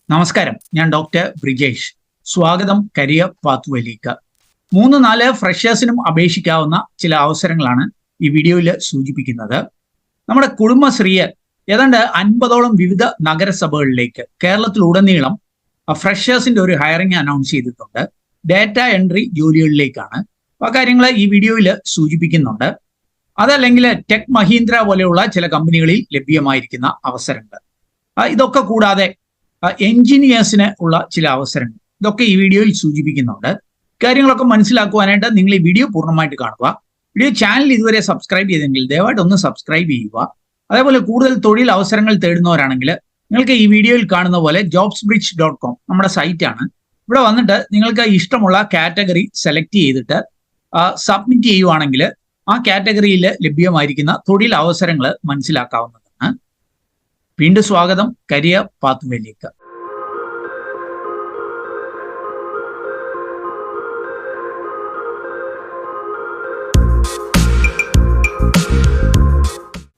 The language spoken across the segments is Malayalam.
നമസ്കാരം, ഞാൻ ഡോക്ടർ ബ്രിജേഷ്. സ്വാഗതം കരിയർ പാത്വേയിലേക്ക്. 3-4 ഫ്രഷേഴ്സിനും അപേക്ഷിക്കാവുന്ന ചില അവസരങ്ങളാണ് ഈ വീഡിയോയിൽ സൂചിപ്പിക്കുന്നത്. നമ്മുടെ കുടുംബശ്രീയെ ഏതാണ്ട് 50ഓളം വിവിധ നഗരസഭകളിലേക്ക് കേരളത്തിലുടനീളം ഫ്രഷേഴ്സിന്റെ ഒരു ഹയറിംഗ് അനൗൺസ് ചെയ്തിട്ടുണ്ട്. ഡാറ്റ എൻട്രി ജോലികളിലേക്കാണ്. ആ കാര്യങ്ങൾ ഈ വീഡിയോയിൽ സൂചിപ്പിക്കുന്നുണ്ട്. അതല്ലെങ്കിൽ ടെക് മഹീന്ദ്ര പോലെയുള്ള ചില കമ്പനികളിൽ ലഭ്യമായിരിക്കുന്ന അവസരങ്ങൾ. ഇതൊക്കെ കൂടാതെ എഞ്ചിനീയേഴ്സിന് ഉള്ള ചില അവസരങ്ങൾ, ഇതൊക്കെ ഈ വീഡിയോയിൽ സൂചിപ്പിക്കുന്നുണ്ട്. കാര്യങ്ങളൊക്കെ മനസ്സിലാക്കുവാനായിട്ട് നിങ്ങൾ ഈ വീഡിയോ പൂർണ്ണമായിട്ട് കാണുക. വീഡിയോ ചാനൽ ഇതുവരെ സബ്സ്ക്രൈബ് ചെയ്തെങ്കിൽ ദയവായിട്ട് ഒന്ന് സബ്സ്ക്രൈബ് ചെയ്യുക. അതേപോലെ കൂടുതൽ തൊഴിൽ അവസരങ്ങൾ തേടുന്നവരാണെങ്കിൽ നിങ്ങൾക്ക് ഈ വീഡിയോയിൽ കാണുന്ന പോലെ jobsbridge.com നമ്മുടെ സൈറ്റാണ്. ഇവിടെ വന്നിട്ട് നിങ്ങൾക്ക് ഇഷ്ടമുള്ള കാറ്റഗറി സെലക്ട് ചെയ്തിട്ട് സബ്മിറ്റ് ചെയ്യുവാണെങ്കിൽ ആ കാറ്റഗറിയിൽ ലഭ്യമായിരിക്കുന്ന തൊഴിൽ അവസരങ്ങൾ മനസ്സിലാക്കാവുന്നതാണ്. വീണ്ടും സ്വാഗതം കരിയർ പാത്വേയിലേക്ക്.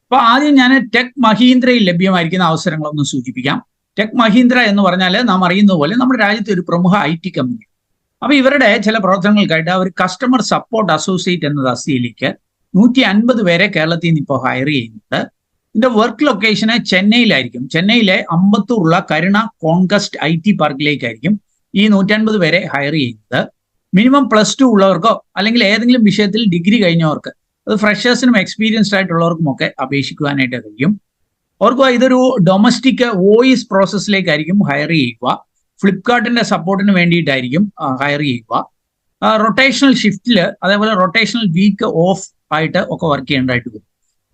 അപ്പൊ ആദ്യം ഞാൻ ടെക് മഹീന്ദ്രയിൽ ലഭ്യമായിരിക്കുന്ന അവസരങ്ങളൊന്ന് സൂചിപ്പിക്കാം. ടെക് മഹീന്ദ്ര എന്ന് പറഞ്ഞാൽ നാം അറിയുന്ന പോലെ നമ്മുടെ രാജ്യത്തെ ഒരു പ്രമുഖ IT കമ്പനിയാണ്. അപ്പൊ ഇവരുടെ ചില പ്രവർത്തനങ്ങൾക്കായിട്ട് അവർ കസ്റ്റമർ സപ്പോർട്ട് അസോസിയേറ്റ് എന്ന തസ്തികയിലേക്ക് 150 പേരെ കേരളത്തിൽ നിന്ന് ഇപ്പോൾ ഹയർ ചെയ്യുന്നുണ്ട്. ഇതിന്റെ വർക്ക് ലൊക്കേഷന് ചെന്നൈയിലായിരിക്കും. ചെന്നൈയിലെ അമ്പത്തൂറുള്ള കരുണ കോൺകസ്റ്റ് IT പാർക്കിലേക്കായിരിക്കും ഈ 150 പേരെ ഹയർ ചെയ്യുന്നത്. മിനിമം +2 ഉള്ളവർക്കോ അല്ലെങ്കിൽ ഏതെങ്കിലും വിഷയത്തിൽ ഡിഗ്രി കഴിഞ്ഞവർക്ക്, അത് ഫ്രഷേഴ്സിനും എക്സ്പീരിയൻസ്ഡ് ആയിട്ടുള്ളവർക്കും ഒക്കെ അപേക്ഷിക്കുവാനായിട്ട് കഴിയും. അവർക്ക് ഇതൊരു ഡൊമസ്റ്റിക് വോയിസ് പ്രോസസ്സിലേക്കായിരിക്കും ഹയർ ചെയ്യുക. ഫ്ലിപ്കാർട്ടിന്റെ സപ്പോർട്ടിന് വേണ്ടിയിട്ടായിരിക്കും ഹയർ ചെയ്യുക. റൊട്ടേഷണൽ ഷിഫ്റ്റിൽ, അതേപോലെ റൊട്ടേഷണൽ വീക്ക് ഓഫ് ആയിട്ട് ഒക്കെ വർക്ക് ചെയ്യേണ്ടതായിട്ട് വരും.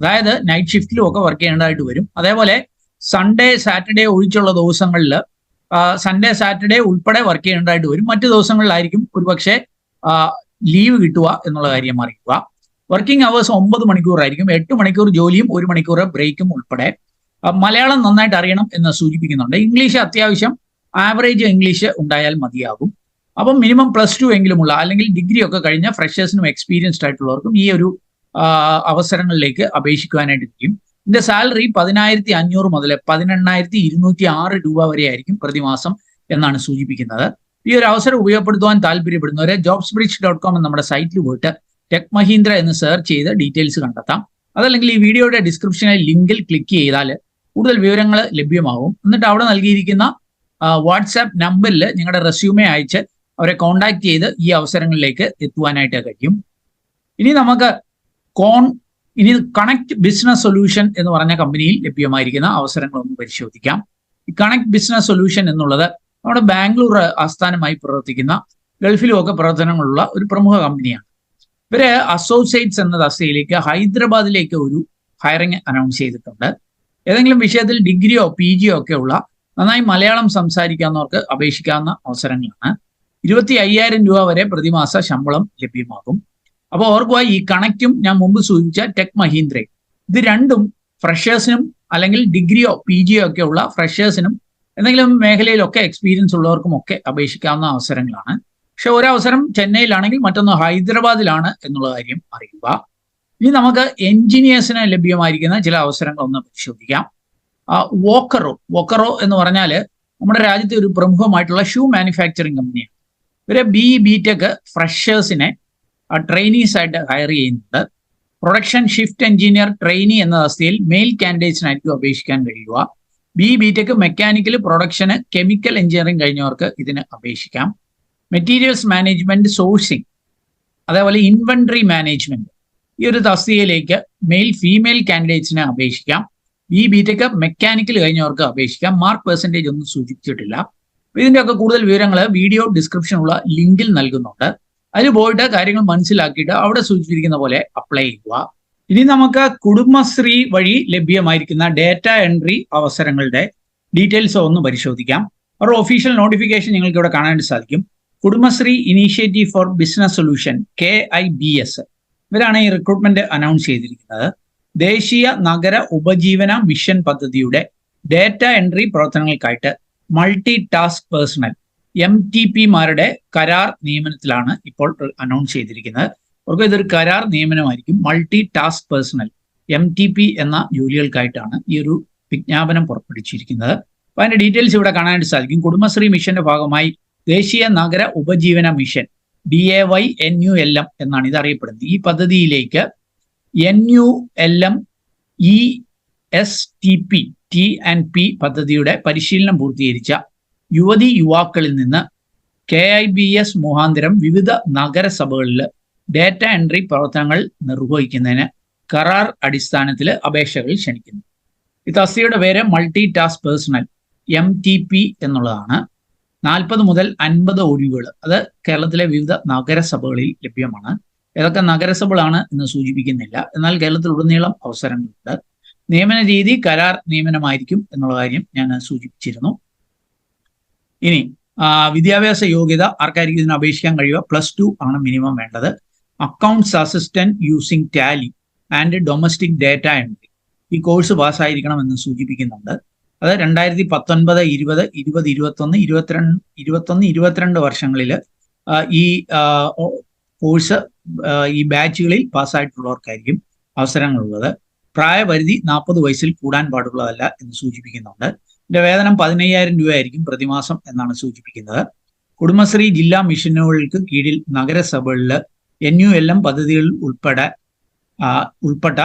അതായത് നൈറ്റ് ഷിഫ്റ്റിലും ഒക്കെ വർക്ക് ചെയ്യേണ്ടതായിട്ട് വരും. അതേപോലെ സൺഡേ സാറ്റർഡേ ഒഴിച്ചുള്ള ദിവസങ്ങളിൽ സൺഡേ സാറ്റർഡേ ഉൾപ്പെടെ വർക്ക് ചെയ്യേണ്ടതായിട്ട് വരും. മറ്റു ദിവസങ്ങളിലായിരിക്കും ഒരുപക്ഷെ ലീവ് കിട്ടുക എന്നുള്ള കാര്യം അറിയുക. Working hours 9 മണിക്കൂറായിരിക്കും. 8 മണിക്കൂർ ജോലിയും 1 മണിക്കൂർ ബ്രേക്കും ഉൾപ്പെടെ. മലയാളം നന്നായിട്ട് അറിയണം എന്ന് സൂചിപ്പിക്കുന്നുണ്ട്. ഇംഗ്ലീഷ് അത്യാവശ്യം ആവറേജ് ഇംഗ്ലീഷ് ഉണ്ടായാൽ മതിയാകും. അപ്പം മിനിമം +2 എങ്കിലുമുള്ള അല്ലെങ്കിൽ ഡിഗ്രി ഒക്കെ കഴിഞ്ഞ ഫ്രഷേഴ്സിനും എക്സ്പീരിയൻസ്ഡ് ആയിട്ടുള്ളവർക്കും ഈ ഒരു അവസരങ്ങളിലേക്ക് അപേക്ഷിക്കുവാനായിട്ട് കഴിയും. ഇതിന്റെ സാലറി 10,500 മുതൽ 18,206 രൂപ വരെ ആയിരിക്കും പ്രതിമാസം എന്നാണ് സൂചിപ്പിക്കുന്നത്. ഈ ഒരു അവസരം ഉപയോഗപ്പെടുത്തുവാൻ താല്പര്യപ്പെടുന്നവരെ jobsbridge.com എന്ന നമ്മുടെ സൈറ്റിൽ പോയിട്ട് ടെക് മഹീന്ദ്ര എന്ന് സെർച്ച് ചെയ്ത് ഡീറ്റെയിൽസ് കണ്ടെത്താം. അതല്ലെങ്കിൽ ഈ വീഡിയോയുടെ ഡിസ്ക്രിപ്ഷനിൽ ലിങ്കിൽ ക്ലിക്ക് ചെയ്താൽ കൂടുതൽ വിവരങ്ങൾ ലഭ്യമാകും. എന്നിട്ട് അവിടെ നൽകിയിരിക്കുന്ന വാട്സാപ്പ് നമ്പറിൽ നിങ്ങളുടെ റെസ്യൂമെ അയച്ച് അവരെ കോൺടാക്ട് ചെയ്ത് ഈ അവസരങ്ങളിലേക്ക് എത്തുവാനായിട്ട് കഴിയും. ഇനി നമുക്ക് കണക്ട് ബിസിനസ് സൊല്യൂഷൻ എന്ന് പറഞ്ഞ കമ്പനിയിൽ ലഭ്യമായിരിക്കുന്ന അവസരങ്ങളൊന്ന് പരിശോധിക്കാം. ഈ കണക്ട് ബിസിനസ് സൊല്യൂഷൻ എന്നുള്ളത് നമ്മുടെ ബാംഗ്ലൂർ ആസ്ഥാനമായി പ്രവർത്തിക്കുന്ന ഗൾഫിലും ഒക്കെ പ്രവർത്തനങ്ങളുള്ള ഒരു പ്രമുഖ കമ്പനിയാണ്. ഇവര് അസോസിയേറ്റ്സ് എന്ന തസ്തികയിലേക്ക് ഹൈദരാബാദിലേക്ക് ഒരു ഹയറിംഗ് അനൗൺസ് ചെയ്തിട്ടുണ്ട്. ഏതെങ്കിലും വിഷയത്തിൽ ഡിഗ്രിയോ PGയോ ഒക്കെ ഉള്ള നന്നായി മലയാളം സംസാരിക്കാവുന്നവർക്ക് അപേക്ഷിക്കാവുന്ന അവസരങ്ങളാണ്. 25,000 രൂപ വരെ പ്രതിമാസ ശമ്പളം ലഭ്യമാകും. അപ്പോൾ ഓർക്കുക, ഈ കണക്റ്റും ഞാൻ മുമ്പ് സൂചിപ്പിച്ച ടെക് മഹീന്ദ്രയും, ഇത് രണ്ടും ഫ്രഷേഴ്സിനും അല്ലെങ്കിൽ ഡിഗ്രിയോ PGയോ ഒക്കെ ഉള്ള ഫ്രഷേഴ്സിനും എന്തെങ്കിലും മേഖലയിലൊക്കെ എക്സ്പീരിയൻസ് ഉള്ളവർക്കും ഒക്കെ അപേക്ഷിക്കാവുന്ന അവസരങ്ങളാണ്. പക്ഷെ ഒരവസരം ചെന്നൈയിലാണെങ്കിൽ മറ്റൊന്ന് ഹൈദരാബാദിലാണ് എന്നുള്ള കാര്യം അറിയുക. ഇനി നമുക്ക് എഞ്ചിനീയേഴ്സിന് ലഭ്യമായിരിക്കുന്ന ചില അവസരങ്ങളൊന്ന് പരിശോധിക്കാം. വോക്കറോ എന്ന് പറഞ്ഞാൽ നമ്മുടെ രാജ്യത്തെ ഒരു പ്രമുഖമായിട്ടുള്ള ഷൂ മാനുഫാക്ചറിങ് കമ്പനിയാണ്. ഇവരെ BTech ഫ്രഷേഴ്സിനെ ട്രെയിനീസ് ആയിട്ട് ഹയർ ചെയ്യുന്നുണ്ട്. പ്രൊഡക്ഷൻ ഷിഫ്റ്റ് എഞ്ചിനീയർ ട്രെയിനി എന്ന തസ്തികയിൽ മെയിൽ കാൻഡിഡേറ്റ്സിനായിരിക്കും അപേക്ഷിക്കാൻ കഴിയുക. BTech മെക്കാനിക്കൽ, പ്രൊഡക്ഷന്, കെമിക്കൽ എഞ്ചിനീയറിംഗ് കഴിഞ്ഞവർക്ക് ഇതിന് അപേക്ഷിക്കാം. മെറ്റീരിയൽസ് മാനേജ്മെന്റ്, സോഴ്സിംഗ്, അതേപോലെ ഇൻവെന്ററി മാനേജ്മെന്റ്, ഈ ഒരു തസ്തികയിലേക്ക് ഫീമെയിൽ കാൻഡിഡേറ്റ്സിനെ അപേക്ഷിക്കാം. BTech മെക്കാനിക്കൽ കഴിഞ്ഞവർക്ക് അപേക്ഷിക്കാം. മാർക്ക് പെർസെൻറ്റേജ് ഒന്നും സൂചിപ്പിച്ചിട്ടില്ല. ഇതിന്റെ ഒക്കെ കൂടുതൽ വിവരങ്ങൾ വീഡിയോ ഡിസ്ക്രിപ്ഷനുള്ള ലിങ്കിൽ നൽകുന്നുണ്ട്. അതിൽ പോയിട്ട് കാര്യങ്ങൾ മനസ്സിലാക്കിയിട്ട് അവിടെ സൂചിപ്പിച്ചിരിക്കുന്ന പോലെ അപ്ലൈ ചെയ്യുക. ഇനി നമുക്ക് കുടുംബശ്രീ വഴി ലഭ്യമായിരിക്കുന്ന ഡാറ്റ എൻട്രി അവസരങ്ങളുടെ ഡീറ്റെയിൽസ് ഒന്ന് പരിശോധിക്കാം. അവരുടെ ഒഫീഷ്യൽ നോട്ടിഫിക്കേഷൻ നിങ്ങൾക്ക് ഇവിടെ കാണാനായിട്ട് സാധിക്കും. Kudumbashree initiative four business solution KIBS, ഇവരാണ് ഈ റിക്രൂട്ട്മെന്റ് അനൗൺസ് ചെയ്തിരിക്കുന്നത്. ദേശീയ നഗര ഉപജീവന മിഷൻ പദ്ധതിയുടെ ഡാറ്റ എൻട്രി പ്രവർത്തനങ്ങൾക്കായിട്ട് മൾട്ടി ടാസ്ക് പേഴ്സണൽ MTP-മാരുടെ കരാർ നിയമനത്തിലാണ് ഇപ്പോൾ അനൗൺസ് ചെയ്തിരിക്കുന്നത്. അവർക്ക് ഇതൊരു കരാർ നിയമനമായിരിക്കും. മൾട്ടി ടാസ്ക് പേഴ്സണൽ MTP എന്ന ജോലികൾക്കായിട്ടാണ് ഈ ഒരു വിജ്ഞാപനം പുറപ്പെടുവിച്ചിരിക്കുന്നത്. അപ്പൊ അതിന്റെ ഡീറ്റെയിൽസ് ഇവിടെ കാണാനായിട്ട് സാധിക്കും. കുടുംബശ്രീ മിഷന്റെ ഭാഗമായി ദേശീയ നഗര ഉപജീവന മിഷൻ DAYNULM എന്നാണ് ഇത് അറിയപ്പെടുന്നത്. ഈ പദ്ധതിയിലേക്ക് NULM ESTP T&P പദ്ധതിയുടെ പരിശീലനം പൂർത്തീകരിച്ച യുവതി യുവാക്കളിൽ നിന്ന് KIBS മുഖാന്തരം വിവിധ നഗരസഭകളിൽ ഡേറ്റ എൻട്രി പ്രവർത്തനങ്ങൾ നിർവഹിക്കുന്നതിന് കരാർ അടിസ്ഥാനത്തിൽ അപേക്ഷകൾ ക്ഷണിക്കുന്നു. ഈ തസ്തികയുടെ പേര് മൾട്ടി ടാസ്ക് പേഴ്സണൽ MTP എന്നുള്ളതാണ്. 40 മുതൽ 50 ഒഴിവുകൾ അത് കേരളത്തിലെ വിവിധ നഗരസഭകളിൽ ലഭ്യമാണ്. ഏതൊക്കെ നഗരസഭകളാണ് എന്ന് സൂചിപ്പിക്കുന്നില്ല, എന്നാൽ കേരളത്തിലുടനീളം അവസരങ്ങളുണ്ട്. നിയമന രീതി കരാർ നിയമനമായിരിക്കും എന്നുള്ള കാര്യം ഞാൻ സൂചിപ്പിച്ചിരുന്നു. ഇനി വിദ്യാഭ്യാസ യോഗ്യത ആർക്കായിരിക്കും ഇതിന് അപേക്ഷിക്കാൻ കഴിയുക? +2 ആണ് മിനിമം വേണ്ടത്. Accounts assistant using Tally and domestic data entry ഈ കോഴ്സ് പാസ്സായിരിക്കണം എന്ന് സൂചിപ്പിക്കുന്നുണ്ട്. അത് 2019, 20, 20, 21, 22 വർഷങ്ങളിൽ ഈ കോഴ്സ് ഈ ബാച്ചുകളിൽ പാസ്സായിട്ടുള്ളവർക്കായിരിക്കും അവസരങ്ങളുള്ളത്. പ്രായപരിധി 40 വയസ്സിൽ കൂടാൻ പാടുള്ളതല്ല എന്ന് സൂചിപ്പിക്കുന്നുണ്ട്. ഇതിന്റെ വേതനം 15,000 രൂപയായിരിക്കും പ്രതിമാസം എന്നാണ് സൂചിപ്പിക്കുന്നത്. കുടുംബശ്രീ ജില്ലാ മിഷനുകൾക്ക് കീഴിൽ നഗരസഭകളിൽ NULM പദ്ധതികളിൽ ഉൾപ്പെട്ട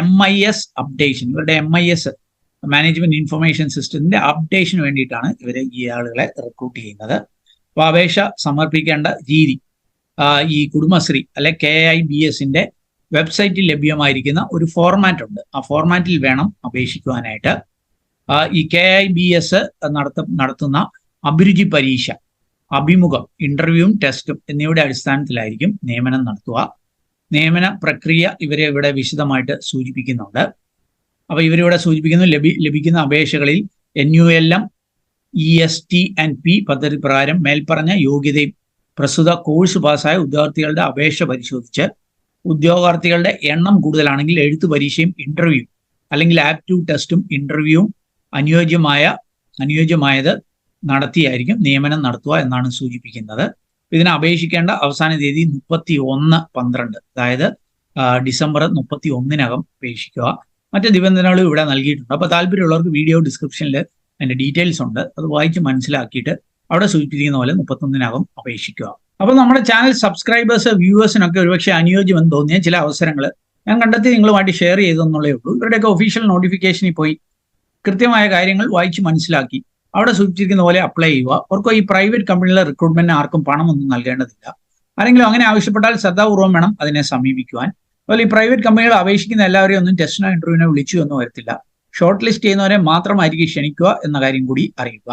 MIS അപ്ഡേഷൻ, ഇവരുടെ MIS മാനേജ്മെന്റ് ഇൻഫർമേഷൻ സിസ്റ്റത്തിന്റെ അപ്ഡേഷന് വേണ്ടിയിട്ടാണ് ഇവരെ ഈ ആളുകളെ റിക്രൂട്ട് ചെയ്യുന്നത്. അപ്പോൾ അപേക്ഷ സമർപ്പിക്കേണ്ട രീതി ഈ കുടുംബശ്രീ അല്ലെ KIBSന്റെ വെബ്സൈറ്റിൽ ലഭ്യമായിരിക്കുന്ന ഒരു ഫോർമാറ്റ് ഉണ്ട്. ആ ഫോർമാറ്റിൽ വേണം അപേക്ഷിക്കുവാനായിട്ട്. ഈ KIBS നടത്തുന്ന അഭിരുചി പരീക്ഷ, അഭിമുഖം, ഇന്റർവ്യൂവും ടെസ്റ്റും എന്നിവയുടെ അടിസ്ഥാനത്തിലായിരിക്കും നിയമനം നടത്തുക. നിയമന പ്രക്രിയ ഇവരെ ഇവിടെ വിശദമായിട്ട് സൂചിപ്പിക്കുന്നുണ്ട്. അപ്പൊ ഇവരിവിടെ സൂചിപ്പിക്കുന്നു ലഭിക്കുന്ന അപേക്ഷകളിൽ NULM EST&P പദ്ധതി പ്രകാരം മേൽപ്പറഞ്ഞ യോഗ്യതയും പ്രസ്തുത കോഴ്സ് പാസ്സായ ഉദ്യോഗാർത്ഥികളുടെ അപേക്ഷ പരിശോധിച്ച് ഉദ്യോഗാർത്ഥികളുടെ എണ്ണം കൂടുതലാണെങ്കിൽ എഴുത്തു പരീക്ഷയും ഇന്റർവ്യൂ അല്ലെങ്കിൽ ആപ്റ്റ്യൂഡ് ടെസ്റ്റും ഇന്റർവ്യൂവും അനുയോജ്യമായത് നടത്തിയായിരിക്കും നിയമനം നടത്തുക എന്നാണ് സൂചിപ്പിക്കുന്നത്. ഇതിന് അപേക്ഷിക്കേണ്ട അവസാന തീയതി 31/12, അതായത് ഡിസംബർ 31-നകം അപേക്ഷിക്കുക. മറ്റ് നിബന്ധനകളും ഇവിടെ നൽകിയിട്ടുണ്ട്. അപ്പോൾ താല്പര്യമുള്ളവർക്ക് വീഡിയോ ഡിസ്ക്രിപ്ഷനിൽ അതിന്റെ ഡീറ്റെയിൽസ് ഉണ്ട്, അത് വായിച്ച് മനസ്സിലാക്കിയിട്ട് അവിടെ സൂചിപ്പിച്ചിരിക്കുന്ന പോലെ 31-നകം അപേക്ഷിക്കുക. അപ്പോൾ നമ്മുടെ ചാനൽ സബ്സ്ക്രൈബേഴ്സ് വ്യൂവേഴ്സിനൊക്കെ ഒരുപക്ഷെ അനുയോജ്യമെന്ന് തോന്നിയ ചില അവസരങ്ങൾ ഞാൻ കണ്ടെത്തി നിങ്ങളുമായിട്ട് ഷെയർ ചെയ്തെന്നുള്ളേ ഉള്ളൂ. ഇവരുടെയൊക്കെ ഒഫീഷ്യൽ നോട്ടിഫിക്കേഷനിൽ പോയി കൃത്യമായ കാര്യങ്ങൾ വായിച്ച് മനസ്സിലാക്കി അവിടെ സൂചിപ്പിച്ചിരിക്കുന്ന പോലെ അപ്ലൈ ചെയ്യുക. അവർക്കോ ഈ പ്രൈവറ്റ് കമ്പനിയിലെ റിക്രൂട്ട്മെന്റിന് ആർക്കും പണമൊന്നും നൽകേണ്ടതില്ല. ആരെങ്കിലും അങ്ങനെ ആവശ്യപ്പെട്ടാൽ ശ്രദ്ധാപൂർവ്വം വേണം അതിനെ സമീപിക്കുവാൻ. അതുപോലെ ഈ പ്രൈവറ്റ് കമ്പനികൾ അപേക്ഷിക്കുന്ന എല്ലാവരെയും ഒന്നും ടെസ്റ്റിനോ ഇന്റർവ്യൂവിനോ വിളിച്ചു എന്ന് വരത്തില്ല. ഷോർട്ട് ലിസ്റ്റ് ചെയ്യുന്നവരെ മാത്രമായിരിക്കും ക്ഷണിക്കുക എന്ന കാര്യം കൂടി അറിയുക.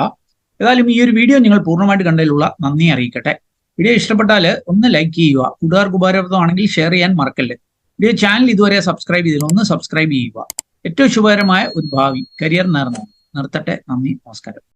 ഏതായാലും ഈ ഒരു വീഡിയോ നിങ്ങൾ പൂർണ്ണമായിട്ട് കണ്ടതിലുള്ള നന്ദി അറിയിക്കട്ടെ. വീഡിയോ ഇഷ്ടപ്പെട്ടാൽ ഒന്ന് ലൈക്ക് ചെയ്യുക, കൂട്ടുകാർക്ക് ഉപകാരപ്രദമാണെങ്കിൽ ഷെയർ ചെയ്യാൻ മറക്കല്ലേ. വീഡിയോ ചാനൽ ഇതുവരെ സബ്സ്ക്രൈബ് ചെയ്തില്ല, ഒന്ന് സബ്സ്ക്രൈബ് ചെയ്യുക. ഏറ്റവും ശുഭകരമായ ഒരു ഭാവി കരിയർ നിർത്തട്ടെ. നന്ദി, നമസ്കാരം.